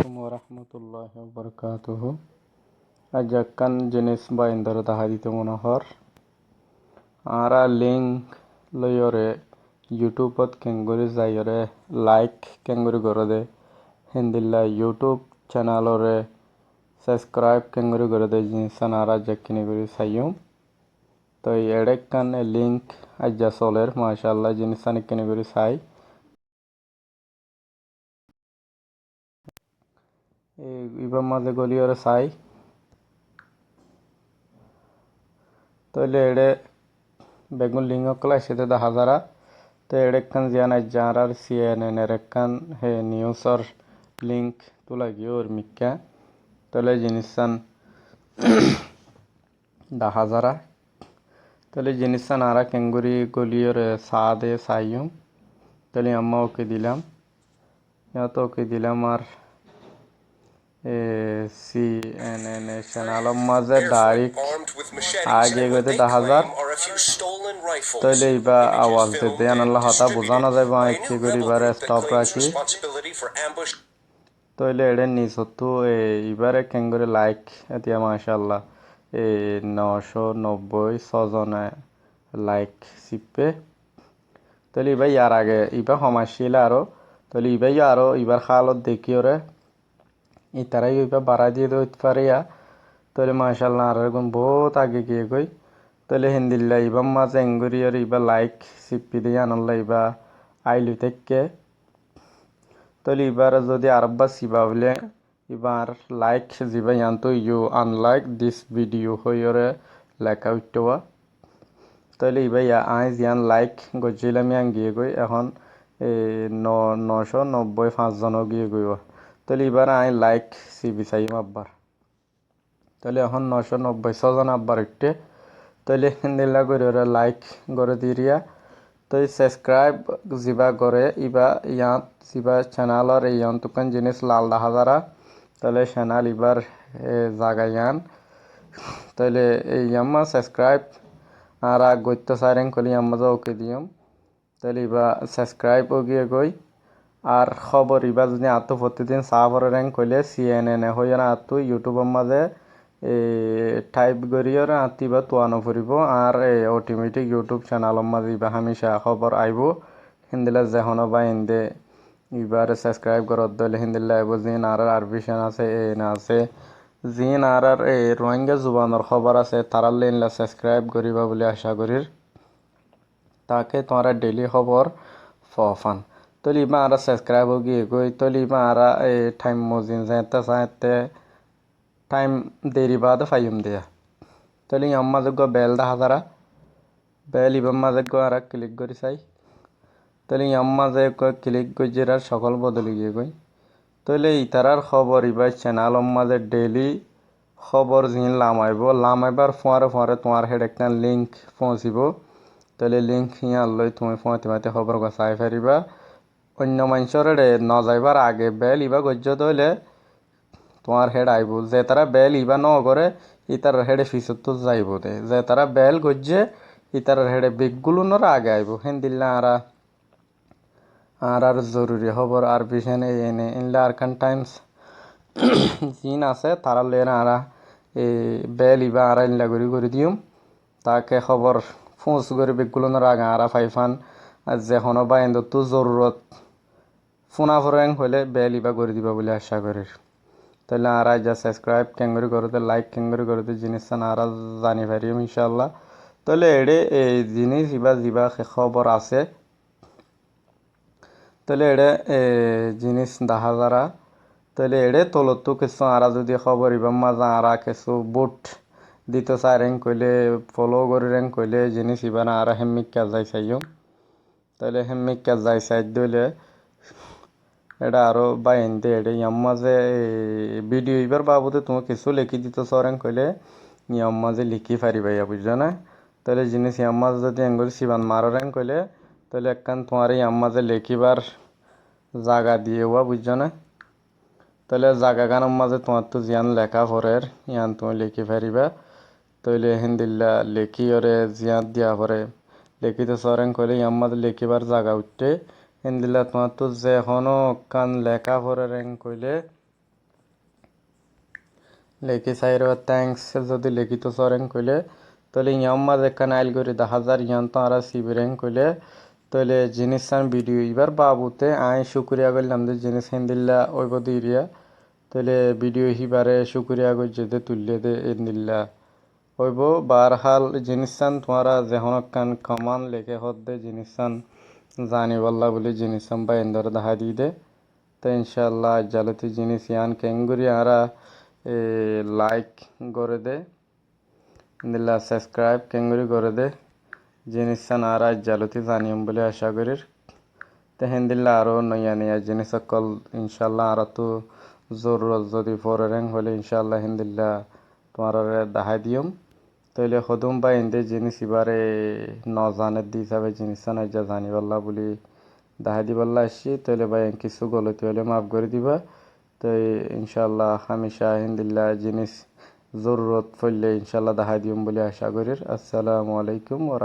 Assalamualaikum warahmatullahi wabarakatuh. Ajakan jenis bayandar tahadito monohor. Ara link loyore YouTube kenguri zayore like kenguri gorode. Hindilla YouTube channel ore subscribe kenguri gorode jinsan ara jakini guri sayum. To edekkan link ajja soler mashallah jinsan ikkini guri say. ইবার মাঝে গলিওরে চাই তইলে এড়ে বেগুন লিঙ্গ কলাই সেতে দেখা যারা তো এড়েখান জিয়ান জারার CNN এর একখান হে নিউজর লিঙ্ক তুলা গিয়ে ওর মিক্কা তলে জিনিসান দেখা যারা তলে জিনিসান আরা কেঙ্গুরি গলিওরে চা দে চাইম তলে আম্মা ওকে দিলাম তো ওকে দিলাম আর CNN চ্যানেল মাঝে ডাইরেক্ট আগে গেতে 10,000 তইলে ইবা আওয়াজ দিতে আনাল্লাহ হতা বোঝানো যায় বা একটি করিবারে স্টপ রাখি তইলে এড়ে নিজ হতো ইবারে কেঙ্গরে লাইক এতিয়া মাশাআল্লাহ 996 জনে লাইক চিপে তইলে ইবা ইয়ার আগে ইবা সমাজশীল আরো তইলে ইবাই আরো ইবার খালত দেখিওরে ইতারাই ইবা বাড়া দিয়ে দিতে পারিয়া তইলে মাশাআল্লাহ আর এরকম বহুত আগে গিয়ে গই তইলে হিন্দিল্লা ইবা মাঝে এঙ্গুরি আর ইবা লাইক সিপি দিয়ে আনল্লা ইবা আইলু থেকে তইলে ইবার যদি আরব্বা সিবা বলে ইবার লাইক জিবা ইয়ান্তো ইউ আনলাইক দিস ভিডিও হইরে লেখা উঠবা তইলে ইবা ইয়া আই জিয়ান লাইক গজিলামি আং গিয়ে গই এখন 995 জন গিয়ে গইব তাহলে এবার আই লাইক সিবি চাইম আব্বার তাহলে এখন 996 জন আব্বার উঠতে তাহলে হিন্দিল্লা করে ওরা লাইক করে দিরিয়া তো সাবস্ক্রাইব জিবা করে ইবা ইয়াত জিবা চ্যানেলর ইয়ান তুকান জিনিস লাল দেখা যারা তাহলে চ্যানেল ইবার জাগায়ান তাহলে এই ইয়াম্মা সাবস্ক্রাইব আর গত্য সারেং কলি আম্মা ওকে দিয়ম তাহলে ইবা সাবস্ক্রাইব ও গিয়ে গই আর খবর ইবা যদি আতো প্রতিদিন সাফরে র্যাঙ্ক হইলে CNN হইয়া না আতো ইউটিউবের মাঝে টাইপ করিয়ার আতিবা তোয়ানো ফুরিব আর অটোমেটিক ইউটিউব চ্যানেলের মাঝে ইবা হামেশা খবর আইব হিন্দিলা যেহন বা হিন্দে ইবার সাবস্ক্রাইব করত দলে হিন্দিলা আইব জিন আর আরবিশন আছে না আছে জিন আর রোহিঙ্গা জুবানের খবর আছে তারার লেনলা সাবস্ক্রাইব করিবা বলে আশা করির তাকে তোমার ডেইলি খবর ফফান তলি মা আরা সাবস্ক্রাইব গিয়ে গই তলি মা আরা টাইম মজিন যাইতে টাইম দেরি বাদ ফাইম দেয়া তলি আম্মা যোগ্য বেল দেখা যারা বেল ইবাম্মা যোগ্য আরা ক্লিক করি চাই তলি আম্মা যে ক্লিক গজির আর সকল বদলি গিয়ে গই তলে ইতারার খবর ইবার চ্যানেল মাঝে ডেইলি খবর জিন লামাইবার ফুয়ারে তোমার হেড একটা লিঙ্ক পৌঁছিব তাহলে লিঙ্ক ইয়ার লই তুমি ফুঁয়াতে খবর গছাই ফেরিবা অন্য মানুষের ন যাইবার আগে বেল ইবা গজ্য দইলে তোমার হেড আইব যে তারা বেল ইবা ন করে ইতার হেডে ফিসত তো যাইব দে যে তারা বেল গজ্যে ইতার হেডে বিগগুলোর আগে আইব হিন্দিল্লা আর জরুরি খবর আর পিছনে এনে ইনলা আরকান টাইমস জিন আছে তারা লেন আরা বেল ইবা আরা ইনলা করে দিম তাকে খবর ফোঁস করে বিগগুলোর আগে আরা ফাইফান আর যেখনো বা এন্দ তো জরুরত ফোনা ফরেং হইলে বেল ইবা করে দিবা বলে আশা করি তাহলে আর যা সাবস্ক্রাইব কেঙ্গুরি করতে লাইক কেঙ্গুরি করতে জিনিস আর জানি পারিম ইনশাল্লাহ তাহলে এড়ে এই জিনিস জিবা খবর আছে তাহলে এড়ে জিনিস দেখা যারা তাহলে এড়ে তলতো কিছু আরা যদি খবর ইবা মাজা আরা কিছু বুট দিতে চাই র্যাঙ্ক কইলে ফলো করে র্যাঙ্ক কইলে জিনিস ইবা না আরা হেমিকা যাই চাইও তাহলে হেমিকা যাই চাই দইলে এটা আরো বাইন দে এটা ইয়াম্মা যে ভিডিও ইবার বাবদে তুমি কিছু লিখি দিতে সরেন কইলে ইয়াম্মা যে লিখি পারিবা ইয়া বুঝছো না তাহলে জিনিস ইয়াম্মা যদি এঙ্গুল সিবান মারেন কইলে তাহলে একখান তোমার ইয়াম্মা যে লিখিবার জায়গা দিয়ে হওয়া বুঝছো না তাহলে জায়গা গানের মাঝে তোমার তো জিয়ান লেখা পরের ইয়ান তুমি লিখি পারিবা তাহলে হিন্দিল্লা লিখি ওরে জিয়ান দিয়া পরে লিখিতে সরেন কইলে ইয়াম্মা লিখিবার জায়গা উঠতে হিন্দিল্লা তোমার তো যে এখনো কান লেখা পরে র্যাঙ্ক কইলে লেখি সাইর থ্যাংকস যদি লিখিত সরেন কইলে তাহলে ইয়াম মাঝে একখান আইল করে 10,000 ইয়ান তো আর সিবিরেন কইলে তাহলে জিনিস ভিডিও এবার বাবুতে আই শুক্রিয়া করলাম যে জিনিস হিন্দিল্লা ওইব দিরিয়া তাহলে ভিডিও হিবারে শুক্রিয়া করি যেতে তুললে দে ইন্দিল্লা ওইব বারহাল জিনিসান তোমারা যেহন কান কমান লেখে হদ দে জিনিসান জানি বল্লা বলে জিনিসান বা এন্দর দেখা দি দে তো ইনশাল্লাহ জালতি জিনিস ইয়ান কেঙ্গুরি আরা লাইক করে দে দিল্লা সাবস্ক্রাইব কেঙ্গুরি করে দে জিনিসান আরা জালতি জানিম বলে আশা করি তো হিন্দিল্লা আরও নয়া নয়া জিনিস সকল ইনশাল্লাহ আর তো জরুরত যদি পরেন হলে ইনশাল্লাহ হিন্দিল্লা তোমার দেখাই দিম তাইলে সদুম বা হিন্দি জিনিস এবারে নজানের দি হিসাবে জিনিস যা জানি পারলা বলি দেখাই দিবাল্লা আসছি তাইলে ভাই কিছু গলতি হলে মাফ করে দিবা তো ইনশাল্লাহ হামেশা হিন্দিল্লা জিনিস জরুরত পড়লে ইনশাল্লাহ দেখাই দিম বলে আশা করি আসসালামু আলাইকুম।